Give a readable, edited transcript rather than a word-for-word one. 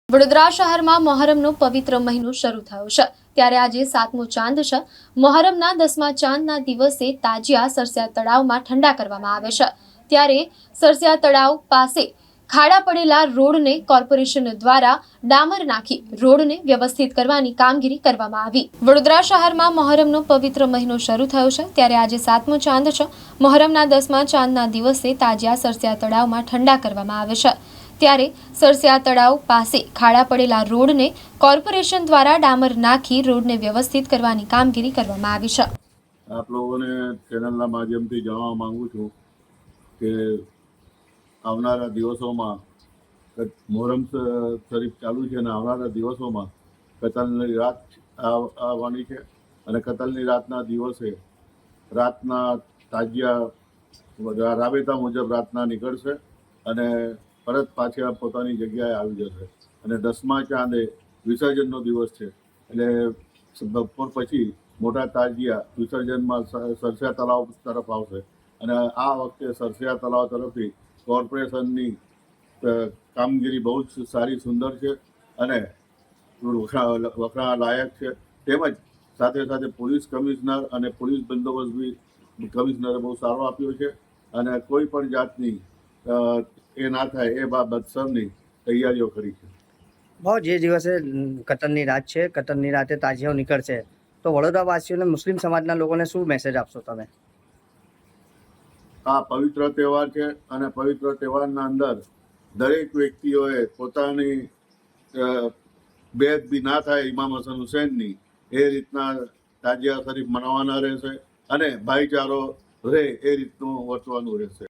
વડોદરા શહેરમાં મોહરમનો પવિત્ર મહિનો શરૂ થયો છે ત્યારે આજે 7મો ચાંદ છે। મોહરમના 10મા ચાંદના દિવસે તાજિયા સરસિયા તળાવમાં ઠંડા કરવામાં આવે છે ત્યારે સરસિયા તળાવ પાસે ખાડા પડેલા રોડને કોર્પોરેશન દ્વારા ડામર નાખી રોડને વ્યવસ્થિત કરવાની કામગીરી કરવામાં આવી। વડોદરા શહેરમાં મોહરમનો પવિત્ર મહિનો શરૂ થયો છે ત્યારે આજે 7મો ચાંદ છે। મોહરમના 10મા ચાંદના દિવસે તાજિયા સરસિયા તળાવમાં ઠંડા કરવામાં આવે છે ત્યારે સરસિયા તળાવ પાસે ખાડા પડેલા રોડને કોર્પોરેશન દ્વારા ડામર નાખી રોડને વ્યવસ્થિત કરવાની કામગીરી કરવામાં આવી છે। આપ લોકોને ચેનલના માધ્યમથી જણાવવા માંગુ છું કે આવનારા દિવસોમાં મોહરમ શરીફ ચાલુ છે અને આવનારા દિવસોમાં કતલની રાત આવવાની છે અને કતલની રાતના દિવસે રાતના તાજિયા રાબેતા મુજબ રાતના નીકળશે અને પરત પાછા પોતાની જગ્યાએ આવી જશે અને 10મા ચાંદે વિસર્જનનો દિવસ છે એટલે બપોર પછી મોટા તાજિયા વિસર્જનમાં સરસિયા તળાવ તરફ આવશે અને આ વખતે સરસિયા તળાવ તરફથી કોર્પોરેશનની કામગીરી બહુ જ સારી સુંદર છે અને વખણાવા લાયક છે। તેમજ સાથે સાથે પોલીસ કમિશનર અને પોલીસ બંદોબસ્ત બી કમિશનરે બહુ સારો આપ્યો છે અને કોઈ પણ જાતની એ ના થાય એ બાબત સૌની તૈયારીઓ કરી છે। ભાવ જે દિવસે કતલની રાત છે, કતલની રાતે તાજિયાઓ નીકળશે તો વડોદરાવાસીઓને મુસ્લિમ સમાજના લોકોને શું મેસેજ આપશો તમે? આ પવિત્ર તહેવાર છે અને પવિત્ર તહેવારના અંદર દરેક વ્યક્તિઓએ પોતાની બેદ બી ના થાય ઇમામ હસન હુસૈનની એ રીતના તાજિયા શરીફ મનાવવાના રહેશે અને ભાઈચારો રહે એ રીતનું વર્તવાનું રહેશે।